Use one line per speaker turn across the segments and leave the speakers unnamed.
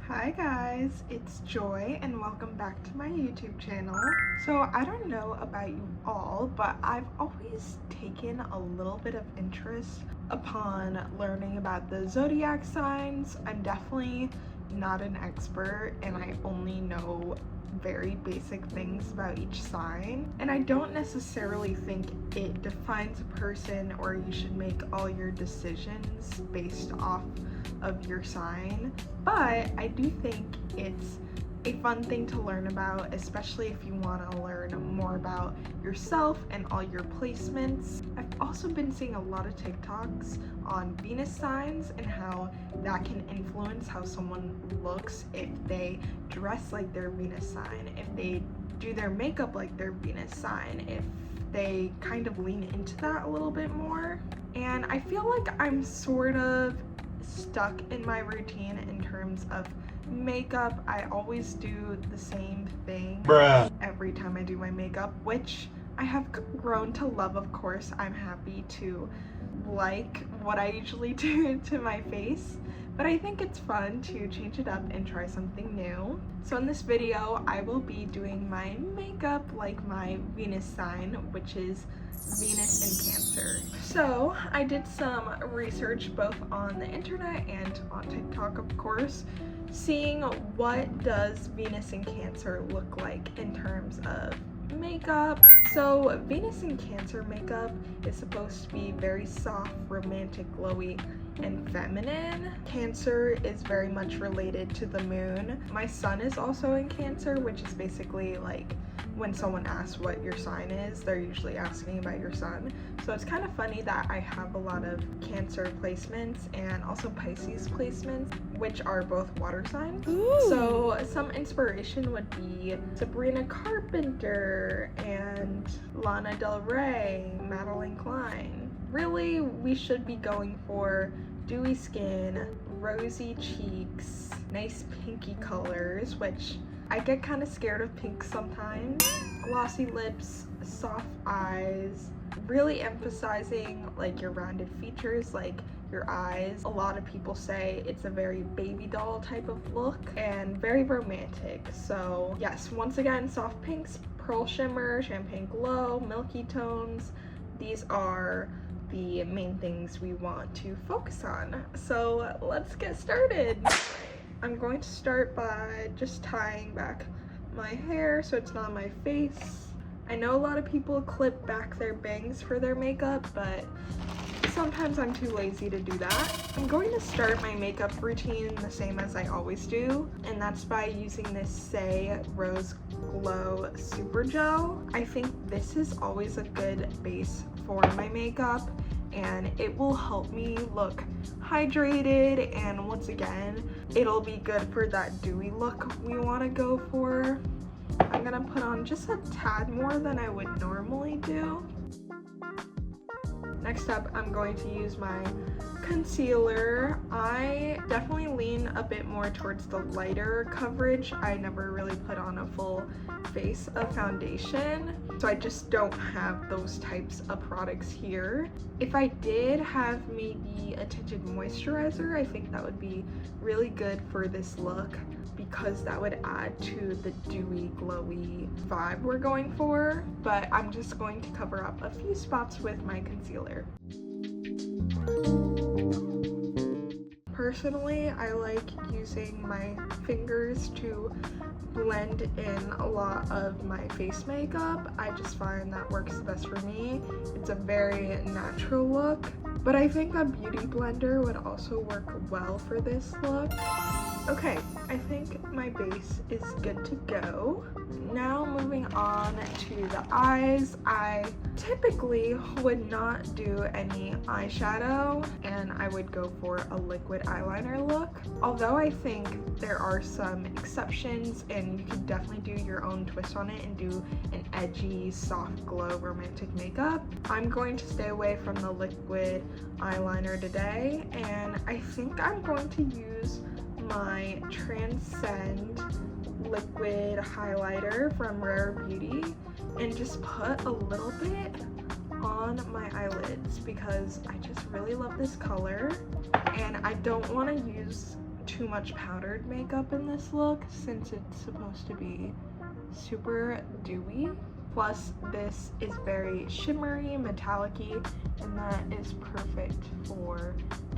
Hi guys, it's Joy and welcome back to my YouTube channel. So I don't know about you all, but I've always taken a little bit of interest upon learning about the zodiac signs. I'm definitely not an expert and I only know very basic things about each sign, and I don't necessarily think it defines a person or you should make all your decisions based off of your sign, but I do think it's a fun thing to learn about, especially if you want to learn more about yourself and all your placements. I've also been seeing a lot of TikToks on Venus signs and how that can influence how someone looks if they dress like their Venus sign, if they do their makeup like their Venus sign, if they kind of lean into that a little bit more. And I feel like I'm sort of stuck in my routine in terms of makeup. I always do the same thing every time I do my makeup, which I have grown to love, of course. I'm happy to like what I usually do to my face, but I think it's fun to change it up and try something new. So in this video, I will be doing my makeup like my Venus sign, which is Venus in Cancer. So I did some research both on the internet and on TikTok, of course, seeing what does Venus in Cancer look like in terms of makeup. So Venus in Cancer makeup is supposed to be very soft, romantic, glowy, and feminine. Cancer is very much related to the moon. My sun is also in Cancer, which is basically like when someone asks what your sign is, they're usually asking about your sun. So it's kind of funny that I have a lot of Cancer placements and also Pisces placements, which are both water signs. Ooh. So some inspiration would be Sabrina Carpenter and Lana Del Rey, Madeline Klein. Really, we should be going for dewy skin, rosy cheeks, nice pinky colors, which I get kind of scared of pink sometimes. Glossy lips, soft eyes, really emphasizing like your rounded features, like your eyes. A lot of people say it's a very baby doll type of look and very romantic. So yes, once again, soft pinks, pearl shimmer, champagne glow, milky tones. These are the main things we want to focus on. So let's get started. I'm going to start by just tying back my hair so it's not on my face. I know a lot of people clip back their bangs for their makeup, but sometimes I'm too lazy to do that. I'm going to start my makeup routine the same as I always do, and that's by using this Say Rose Glow Super Gel. I think this is always a good base for my makeup, and it will help me look hydrated, and once again, it'll be good for that dewy look we want to go for. I'm gonna put on just a tad more than I would normally do. Next up, I'm going to use my concealer. I definitely lean a bit more towards the lighter coverage. I never really put on a full face of foundation, so I just don't have those types of products here. If I did have maybe a tinted moisturizer, I think that would be really good for this look, because that would add to the dewy, glowy vibe we're going for. But I'm just going to cover up a few spots with my concealer. Personally, I like using my fingers to blend in a lot of my face makeup. I just find that works the best for me. It's a very natural look, but I think a beauty blender would also work well for this look. Okay, I think my base is good to go. Now moving on to the eyes. I typically would not do any eyeshadow, and I would go for a liquid eyeliner look. Although I think there are some exceptions and you can definitely do your own twist on it and do an edgy, soft glow romantic makeup, I'm going to stay away from the liquid eyeliner today, and I think I'm going to use my Transcend liquid highlighter from Rare Beauty and just put a little bit on my eyelids because I just really love this color, and I don't want to use too much powdered makeup in this look since it's supposed to be super dewy. Plus this is very shimmery, metallic-y, and that is perfect for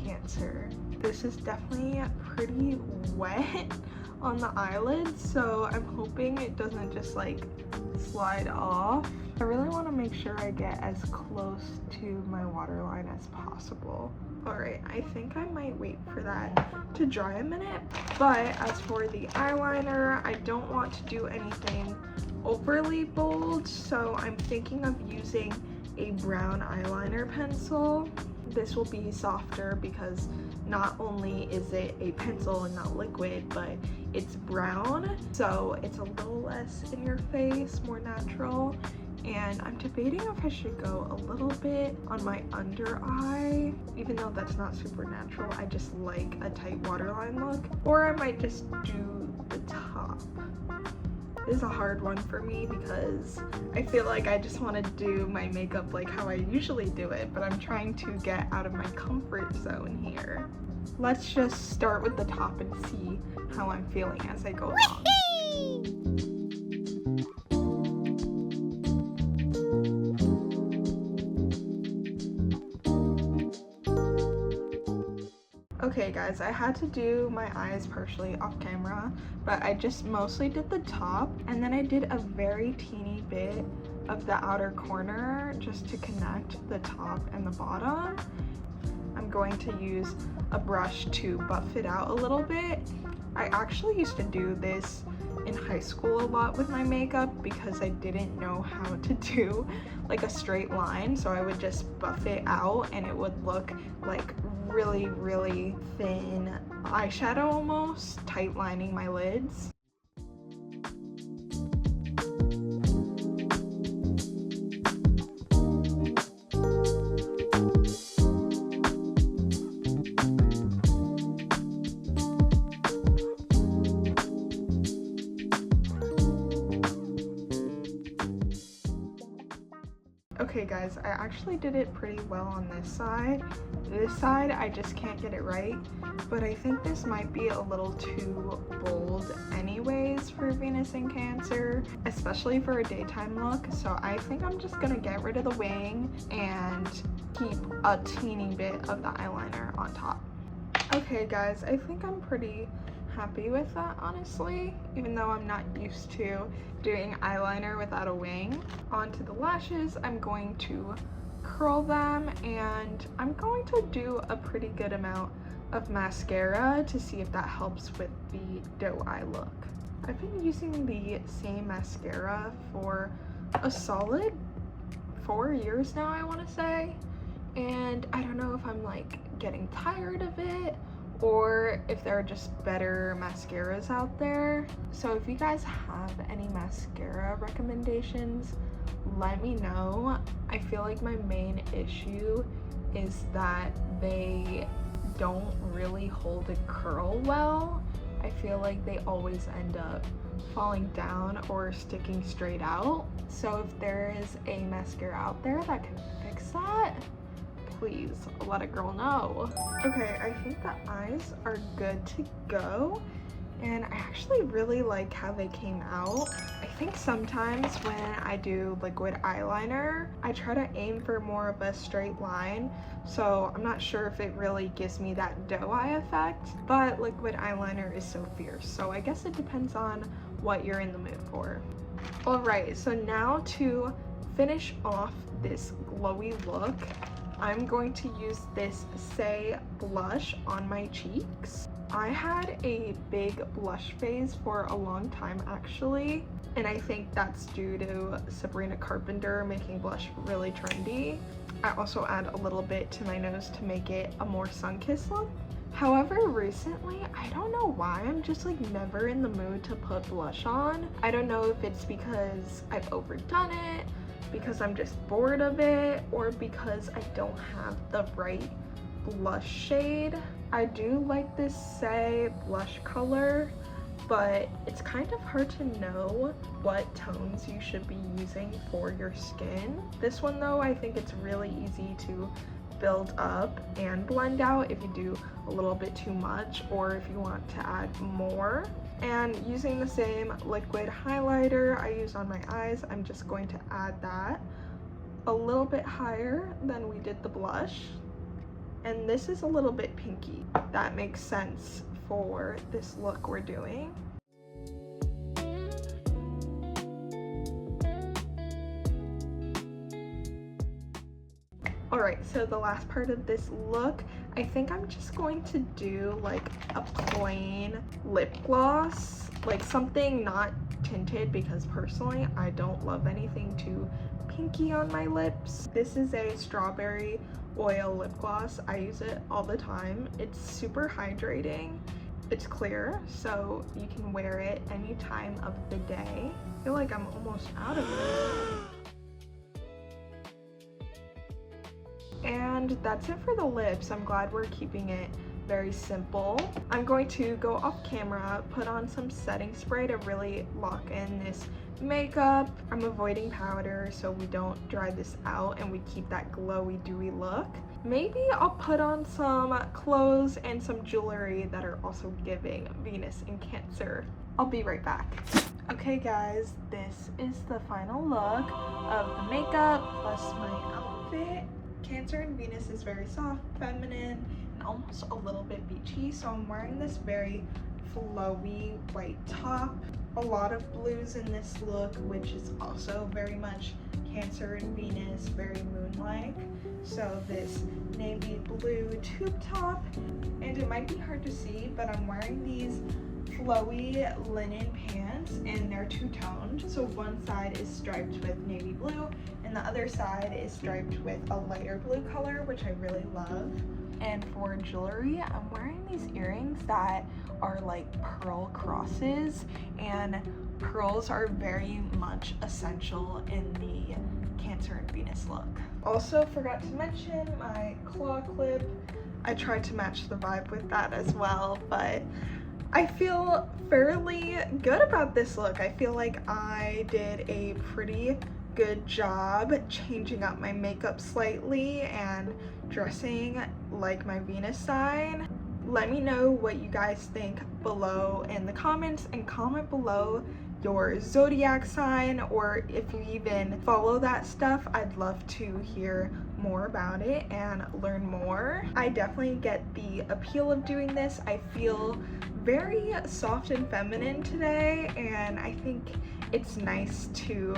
Cancer. This is definitely pretty wet on the eyelids, so I'm hoping it doesn't just like slide off. I really want to make sure I get as close to my waterline as possible. Alright, I think I might wait for that to dry a minute, but as for the eyeliner, I don't want to do anything overly bold, so I'm thinking of using a brown eyeliner pencil. This will be softer because not only is it a pencil and not liquid, but it's brown, so it's a little less in your face, more natural. And I'm debating if I should go a little bit on my under eye, even though that's not super natural. I just like a tight waterline look, or I might just do the top. This is a hard one for me because I feel like I just want to do my makeup like how I usually do it, but I'm trying to get out of my comfort zone here. Let's just start with the top and see how I'm feeling as I go along. Okay guys, I had to do my eyes partially off camera, but I just mostly did the top, and then I did a very teeny bit of the outer corner just to connect the top and the bottom. I'm going to use a brush to buff it out a little bit. I actually used to do this in high school a lot with my makeup because I didn't know how to do like a straight line, so I would just buff it out and it would look like really thin eyeshadow almost, tight lining my lids. Okay guys, I actually did it pretty well on this side. This side, I just can't get it right, but I think this might be a little too bold anyways for Venus in Cancer, especially for a daytime look, so I think I'm just gonna get rid of the wing and keep a teeny bit of the eyeliner on top. Okay guys, I think I'm pretty happy with that, honestly, even though I'm not used to doing eyeliner without a wing. Onto the lashes, I'm going to curl them, and I'm going to do a pretty good amount of mascara to see if that helps with the doe eye look. I've been using the same mascara for a solid 4 years now, I want to say, and I don't know if I'm like getting tired of it or if there are just better mascaras out there. So if you guys have any mascara recommendations, let me know. I feel like my main issue is that they don't really hold a curl well. I feel like they always end up falling down or sticking straight out. So if there is a mascara out there that can fix that, please let a girl know. Okay, I think the eyes are good to go, and I actually really like how they came out. I think sometimes when I do liquid eyeliner, I try to aim for more of a straight line, so I'm not sure if it really gives me that doe eye effect, but liquid eyeliner is so fierce, so I guess it depends on what you're in the mood for. Alright, so now to finish off this glowy look, I'm going to use this Say blush on my cheeks. I had a big blush phase for a long time actually, and I think that's due to Sabrina Carpenter making blush really trendy. I also add a little bit to my nose to make it a more sun-kissed look. However, recently, I don't know why, I'm just like never in the mood to put blush on. I don't know if it's because I've overdone it, because I'm just bored of it, or because I don't have the right blush shade. I do like this Say blush color, but it's kind of hard to know what tones you should be using for your skin. This one though, I think it's really easy to build up and blend out if you do a little bit too much or if you want to add more. And using the same liquid highlighter I use on my eyes, I'm just going to add that a little bit higher than we did the blush. And this is a little bit pinky. That makes sense for this look we're doing. Alright, so the last part of this look, I think I'm just going to do like a plain lip gloss, like something not tinted, because personally I don't love anything too pinky on my lips. This is a strawberry oil lip gloss. I use it all the time. It's super hydrating. It's clear, so you can wear it any time of the day. I feel like I'm almost out of it. And that's it for the lips. I'm glad we're keeping it very simple. I'm going to go off camera, put on some setting spray to really lock in this makeup. I'm avoiding powder so we don't dry this out and we keep that glowy, dewy look. Maybe I'll put on some clothes and some jewelry that are also giving Venus in Cancer. I'll be right back. Okay guys, this is the final look of the makeup plus my outfit. Cancer and Venus is very soft, feminine, and almost a little bit beachy, so I'm wearing this very flowy white top. A lot of blues in this look, which is also very much Cancer and Venus, very moon-like. So this navy blue tube top, and it might be hard to see, but I'm wearing these flowy linen pants and they're two-toned. So one side is striped with navy blue and the other side is striped with a lighter blue color, which I really love. And for jewelry, I'm wearing these earrings that are like pearl crosses, and pearls are very much essential in the Cancer and Venus look. Also forgot to mention my claw clip. I tried to match the vibe with that as well, but I feel fairly good about this look. I feel like I did a pretty good job changing up my makeup slightly and dressing like my Venus sign. Let me know what you guys think below in the comments, and comment below your zodiac sign, or if you even follow that stuff. I'd love to hear more about it and learn more. I definitely get the appeal of doing this. I feel very soft and feminine today, and I think it's nice to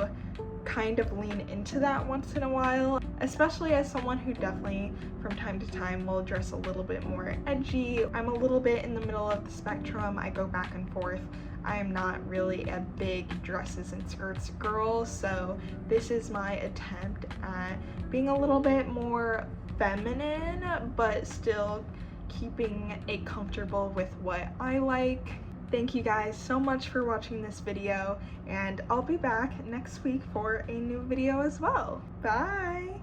kind of lean into that once in a while, especially as someone who definitely from time to time will dress a little bit more edgy. I'm a little bit in the middle of the spectrum. I go back and forth. I am not really a big dresses and skirts girl, so this is my attempt at being a little bit more feminine, but still keeping it comfortable with what I like. Thank you guys so much for watching this video, and I'll be back next week for a new video as well. Bye!